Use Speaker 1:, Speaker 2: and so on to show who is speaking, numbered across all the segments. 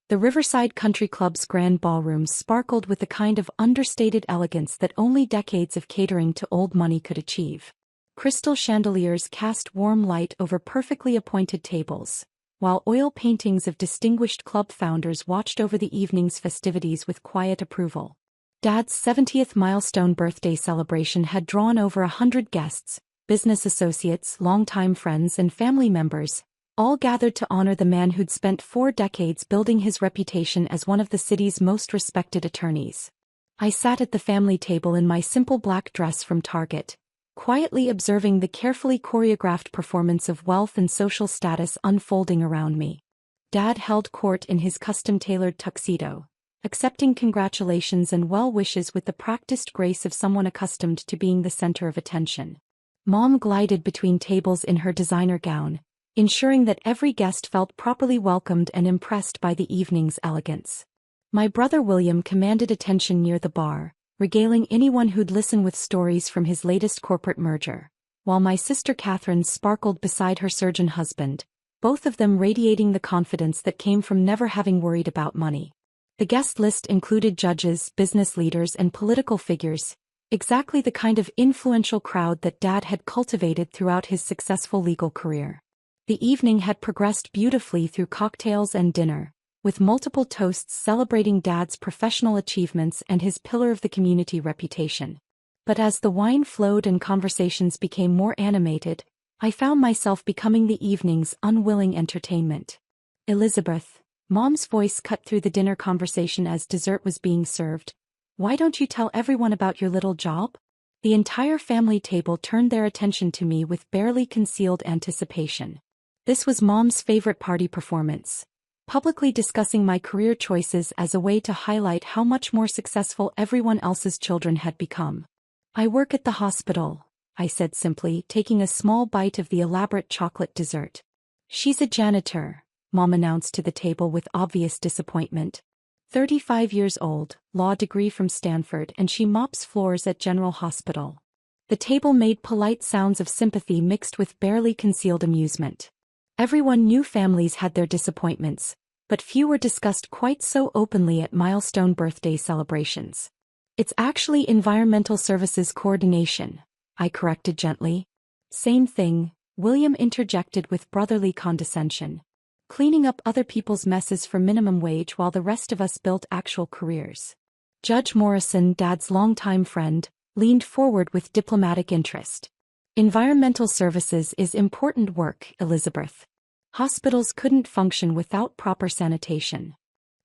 Speaker 1: The Riverside Country Club's grand ballrooms sparkled with the kind of understated elegance that only decades of catering to old money could achieve. Crystal chandeliers cast warm light over perfectly appointed tables, while oil paintings of distinguished club founders watched over the evening's festivities with quiet approval. Dad's 70th milestone birthday celebration had drawn over 100 guests, business associates, longtime friends and family members, all gathered to honor the man who'd spent 4 decades building his reputation as one of the city's most respected attorneys. I sat at the family table in my simple black dress from Target, quietly observing the carefully choreographed performance of wealth and social status unfolding around me. Dad held court in his custom-tailored tuxedo, accepting congratulations and well wishes with the practiced grace of someone accustomed to being the center of attention. Mom glided between tables in her designer gown, ensuring that every guest felt properly welcomed and impressed by the evening's elegance. My brother William commanded attention near the bar, regaling anyone who'd listen with stories from his latest corporate merger, while my sister Catherine sparkled beside her surgeon husband, both of them radiating the confidence that came from never having worried about money. The guest list included judges, business leaders and political figures, exactly the kind of influential crowd that Dad had cultivated throughout his successful legal career. The evening had progressed beautifully through cocktails and dinner, with multiple toasts celebrating Dad's professional achievements and his pillar of the community reputation. But as the wine flowed and conversations became more animated, I found myself becoming the evening's unwilling entertainment. Elizabeth, Mom's voice cut through the dinner conversation as dessert was being served. Why don't you tell everyone about your little job? The entire family table turned their attention to me with barely concealed anticipation. This was Mom's favorite party performance, publicly discussing my career choices as a way to highlight how much more successful everyone else's children had become. I work at the hospital, I said simply, taking a small bite of the elaborate chocolate dessert. She's a janitor, Mom announced to the table with obvious disappointment. 35 years old, law degree from Stanford, and she mops floors at General Hospital. The table made polite sounds of sympathy mixed with barely concealed amusement. Everyone knew families had their disappointments, but few were discussed quite so openly at milestone birthday celebrations. It's actually environmental services coordination, I corrected gently. Same thing, William interjected with brotherly condescension. Cleaning up other people's messes for minimum wage while the rest of us built actual careers. Judge Morrison, Dad's longtime friend, leaned forward with diplomatic interest. Environmental services is important work, Elizabeth. Hospitals couldn't function without proper sanitation.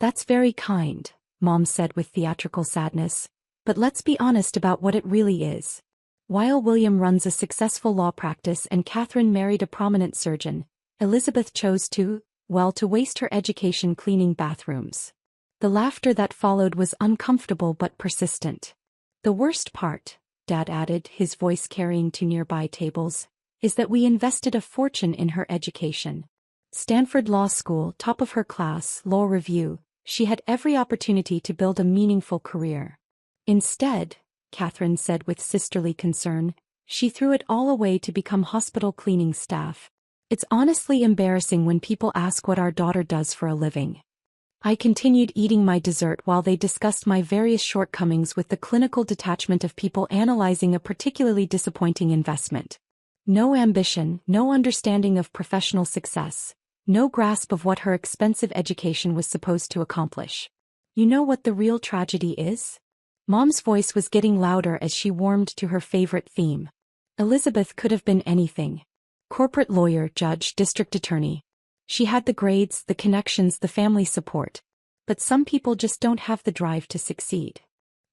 Speaker 1: That's very kind, Mom said with theatrical sadness, but let's be honest about what it really is. While William runs a successful law practice and Catherine married a prominent surgeon, Elizabeth chose to waste her education cleaning bathrooms. The laughter that followed was uncomfortable but persistent. The worst part, Dad added, his voice carrying to nearby tables, is that we invested a fortune in her education. Stanford Law School, top of her class, law review, she had every opportunity to build a meaningful career. Instead, Catherine said with sisterly concern, she threw it all away to become hospital cleaning staff. It's honestly embarrassing when people ask what our daughter does for a living. I continued eating my dessert while they discussed my various shortcomings with the clinical detachment of people analyzing a particularly disappointing investment. No ambition, no understanding of professional success, no grasp of what her expensive education was supposed to accomplish. You know what the real tragedy is? Mom's voice was getting louder as she warmed to her favorite theme. Elizabeth could have been anything. Corporate lawyer, judge, district attorney. She had the grades, the connections, the family support. But some people just don't have the drive to succeed.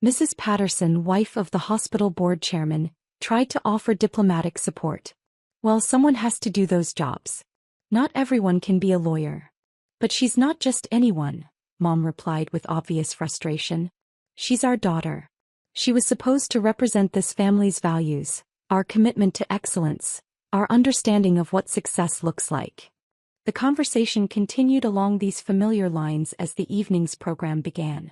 Speaker 1: Mrs. Patterson, wife of the hospital board chairman, tried to offer diplomatic support. Well, someone has to do those jobs. Not everyone can be a lawyer. But she's not just anyone, Mom replied with obvious frustration. She's our daughter. She was supposed to represent this family's values, our commitment to excellence, our understanding of what success looks like. The conversation continued along these familiar lines as the evening's program began.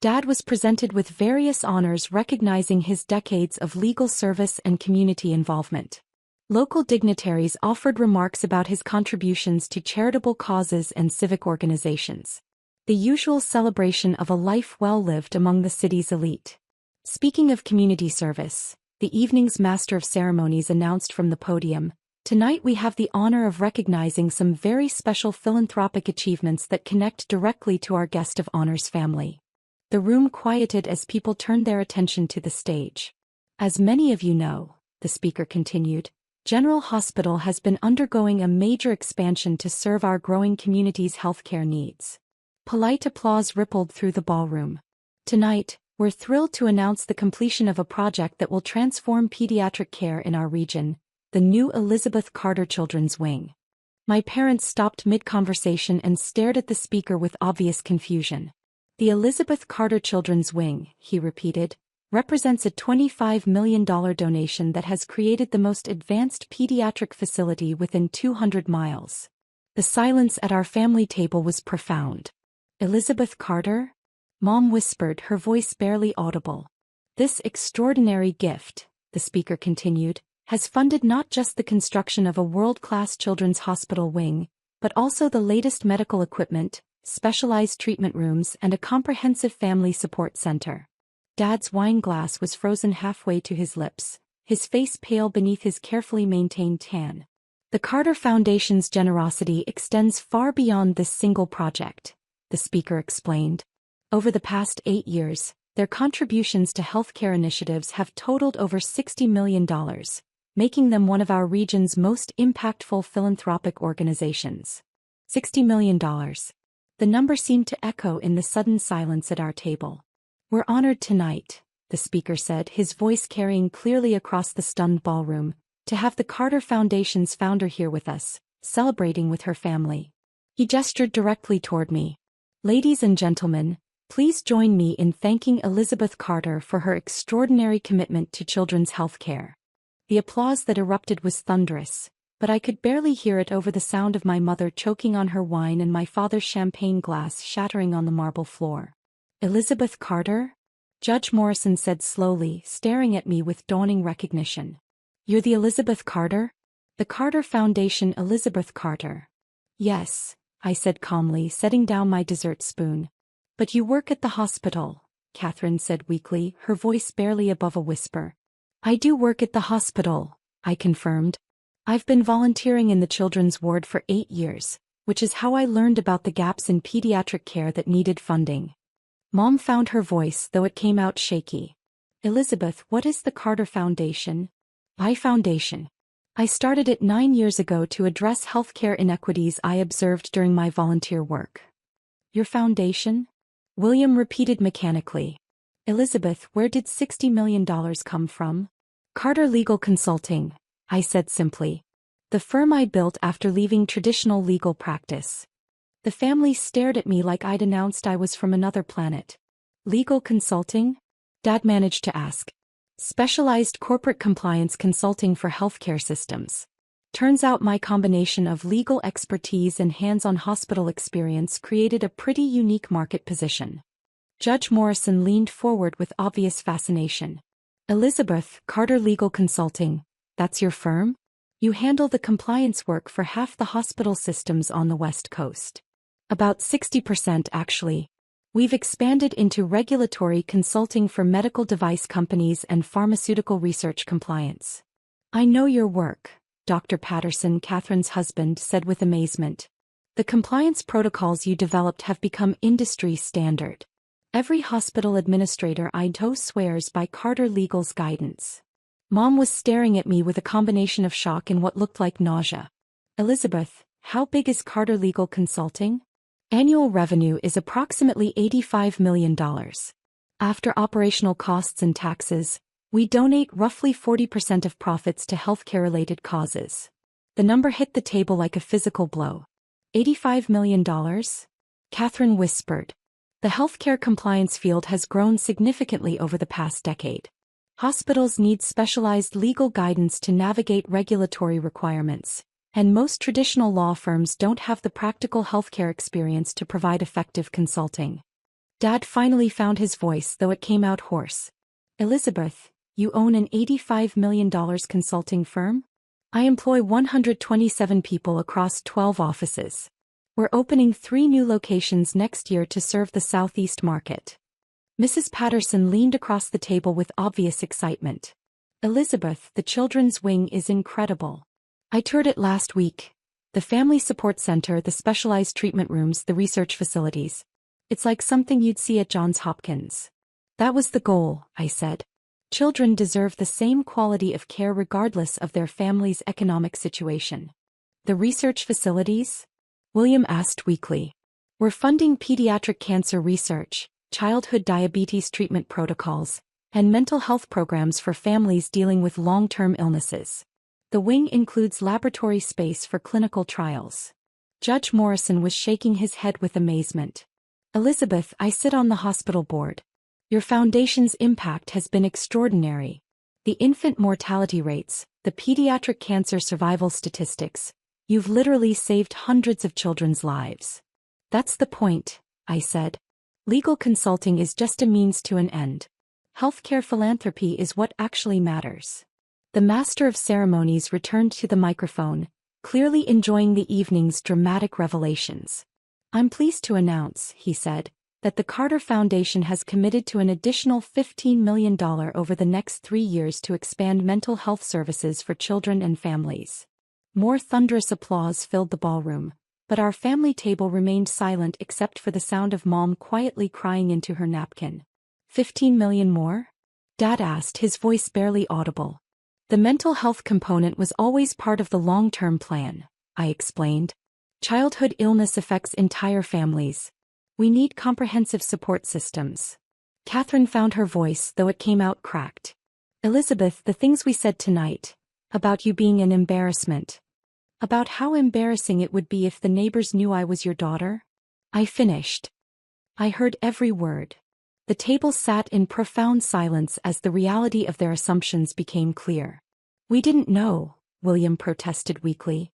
Speaker 1: Dad was presented with various honors recognizing his decades of legal service and community involvement. Local dignitaries offered remarks about his contributions to charitable causes and civic organizations. the usual celebration of a life well lived among the city's elite. Speaking of community service, the evening's master of ceremonies announced from the podium, "Tonight we have the honor of recognizing some very special philanthropic achievements that connect directly to our guest of honor's family." The room quieted as people turned their attention to the stage. "As many of you know," the speaker continued, "General Hospital has been undergoing a major expansion to serve our growing community's healthcare needs." Polite applause rippled through the ballroom. "Tonight, we're thrilled to announce the completion of a project that will transform pediatric care in our region, the new Elizabeth Carter Children's Wing." My parents stopped mid-conversation and stared at the speaker with obvious confusion. "The Elizabeth Carter Children's Wing," he repeated, "represents a $25 million donation that has created the most advanced pediatric facility within 200 miles. The silence at our family table was profound. "Elizabeth Carter?" Mom whispered, her voice barely audible. "This extraordinary gift," the speaker continued, "has funded not just the construction of a world-class children's hospital wing, but also the latest medical equipment, specialized treatment rooms, and a comprehensive family support center." Dad's wine glass was frozen halfway to his lips, his face pale beneath his carefully maintained tan. "The Carter Foundation's generosity extends far beyond this single project," the speaker explained. "Over the past 8 years, their contributions to healthcare initiatives have totaled over $60 million, making them one of our region's most impactful philanthropic organizations." $60 million. The number seemed to echo in the sudden silence at our table. "We're honored tonight," the speaker said, his voice carrying clearly across the stunned ballroom, "to have the Carter Foundation's founder here with us, celebrating with her family." He gestured directly toward me. "Ladies and gentlemen, please join me in thanking Elizabeth Carter for her extraordinary commitment to children's health care." The applause that erupted was thunderous, but I could barely hear it over the sound of my mother choking on her wine and my father's champagne glass shattering on the marble floor. "Elizabeth Carter?" Judge Morrison said slowly, staring at me with dawning recognition. "You're the Elizabeth Carter? The Carter Foundation Elizabeth Carter?" "Yes," I said calmly, setting down my dessert spoon. "But you work at the hospital," Catherine said weakly, her voice barely above a whisper. "I do work at the hospital," I confirmed. "I've been volunteering in the children's ward for 8 years, which is how I learned about the gaps in pediatric care that needed funding." Mom found her voice, though it came out shaky. "Elizabeth, what is the Carter Foundation?" Foundation. I started it 9 years ago to address healthcare inequities I observed during my volunteer work." "Your foundation?" William repeated mechanically. "Elizabeth, where did $60 million come from?" "Carter Legal Consulting," I said simply. "The firm I built after leaving traditional legal practice." The family stared at me like I'd announced I was from another planet. "Legal consulting?" Dad managed to ask. "Specialized corporate compliance consulting for healthcare systems." Turns out my combination of legal expertise and hands-on hospital experience created a pretty unique market position. Judge Morrison leaned forward with obvious fascination. "Elizabeth, Carter Legal Consulting, that's your firm? You handle the compliance work for half the hospital systems on the West Coast." "About 60% actually. We've expanded into regulatory consulting for medical device companies and pharmaceutical research compliance." "I know your work," Dr. Patterson, Catherine's husband, said with amazement. "The compliance protocols you developed have become industry standard. Every hospital administrator I know swears by Carter Legal's guidance." Mom was staring at me with a combination of shock and what looked like nausea. "Elizabeth, how big is Carter Legal Consulting?" "Annual revenue is approximately $85 million. After operational costs and taxes, we donate roughly 40% of profits to healthcare-related causes." The number hit the table like a physical blow. $85 million? Catherine whispered. "The healthcare compliance field has grown significantly over the past decade. Hospitals need specialized legal guidance to navigate regulatory requirements, and most traditional law firms don't have the practical healthcare experience to provide effective consulting." Dad finally found his voice, though it came out hoarse. "Elizabeth, you own an $85 million consulting firm?" "I employ 127 people across 12 offices. We're opening 3 new locations next year to serve the Southeast market. Mrs. Patterson leaned across the table with obvious excitement. Elizabeth, the children's wing is incredible. I toured it last week. The Family Support Center, the specialized treatment rooms, the research facilities. It's like something you'd see at Johns Hopkins. That was the goal, I said. Children deserve the same quality of care regardless of their family's economic situation. The research facilities? William asked weakly. We're funding pediatric cancer research, childhood diabetes treatment protocols, and mental health programs for families dealing with long-term illnesses. The wing includes laboratory space for clinical trials. Judge Morrison was shaking his head with amazement. Elizabeth, I sit on the hospital board. Your foundation's impact has been extraordinary. The infant mortality rates, the pediatric cancer survival statistics, you've literally saved hundreds of children's lives. That's the point, I said. Legal consulting is just a means to an end. Healthcare philanthropy is what actually matters. The Master of Ceremonies returned to the microphone, clearly enjoying the evening's dramatic revelations. I'm pleased to announce, he said, that the Carter Foundation has committed to an additional $15 million over the next 3 years to expand mental health services for children and families. More thunderous applause filled the ballroom, but our family table remained silent except for the sound of Mom quietly crying into her napkin. 15 million more? Dad asked, his voice barely audible. The mental health component was always part of the long-term plan, I explained. Childhood illness affects entire families. We need comprehensive support systems. Catherine found her voice, though it came out cracked. Elizabeth, the things we said tonight, about you being an embarrassment. About how embarrassing it would be if the neighbors knew I was your daughter? I finished. I heard every word. The table sat in profound silence as the reality of their assumptions became clear. We didn't know, William protested weakly.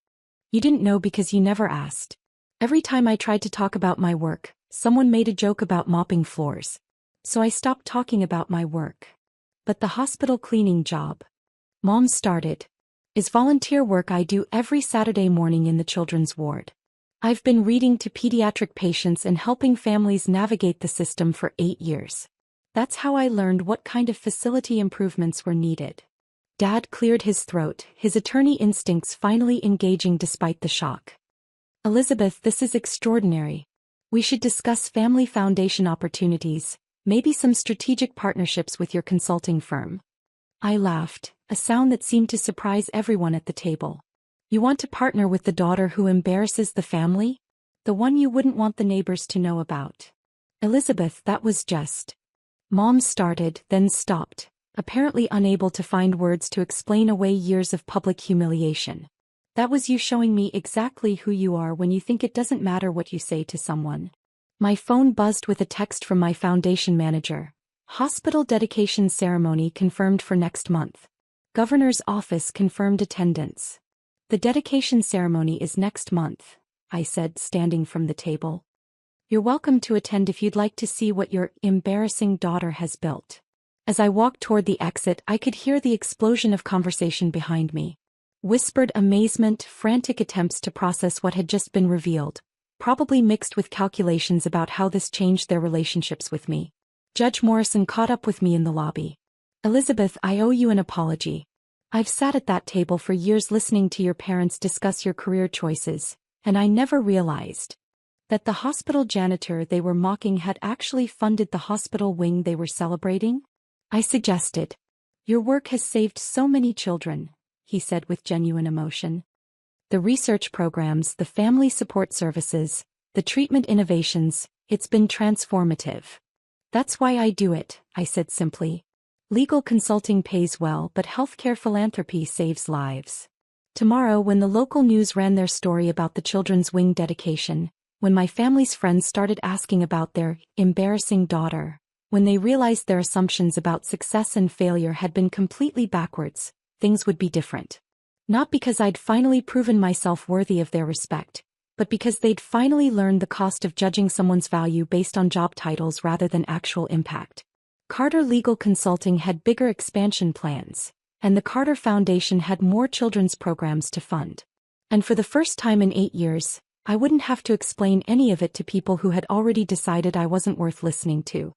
Speaker 1: You didn't know because you never asked. Every time I tried to talk about my work, someone made a joke about mopping floors. So I stopped talking about my work. But the hospital cleaning job, Mom started, is volunteer work I do every Saturday morning in the children's ward. I've been reading to pediatric patients and helping families navigate the system for 8 years. That's how I learned what kind of facility improvements were needed. Dad cleared his throat, his attorney instincts finally engaging despite the shock. Elizabeth, this is extraordinary. We should discuss family foundation opportunities, maybe some strategic partnerships with your consulting firm. I laughed, a sound that seemed to surprise everyone at the table. You want to partner with the daughter who embarrasses the family? The one you wouldn't want the neighbors to know about. Elizabeth, that was just. Mom started, then stopped, apparently unable to find words to explain away years of public humiliation. That was you showing me exactly who you are when you think it doesn't matter what you say to someone. My phone buzzed with a text from my foundation manager. Hospital dedication ceremony confirmed for next month. Governor's office confirmed attendance. The dedication ceremony is next month, I said, standing from the table. You're welcome to attend if you'd like to see what your embarrassing daughter has built. As I walked toward the exit, I could hear the explosion of conversation behind me. Whispered amazement, frantic attempts to process what had just been revealed, probably mixed with calculations about how this changed their relationships with me. Judge Morrison caught up with me in the lobby. Elizabeth, I owe you an apology. I've sat at that table for years listening to your parents discuss your career choices, and I never realized that the hospital janitor they were mocking had actually funded the hospital wing they were celebrating. I suggested. Your work has saved so many children, he said with genuine emotion. The research programs, the family support services, the treatment innovations, it's been transformative. That's why I do it, I said simply. Legal consulting pays well, but healthcare philanthropy saves lives. Tomorrow, when the local news ran their story about the children's wing dedication, when my family's friends started asking about their embarrassing daughter, when they realized their assumptions about success and failure had been completely backwards, things would be different. Not because I'd finally proven myself worthy of their respect, but because they'd finally learned the cost of judging someone's value based on job titles rather than actual impact. Carter Legal Consulting had bigger expansion plans, and the Carter Foundation had more children's programs to fund. And for the first time in 8 years, I wouldn't have to explain any of it to people who had already decided I wasn't worth listening to.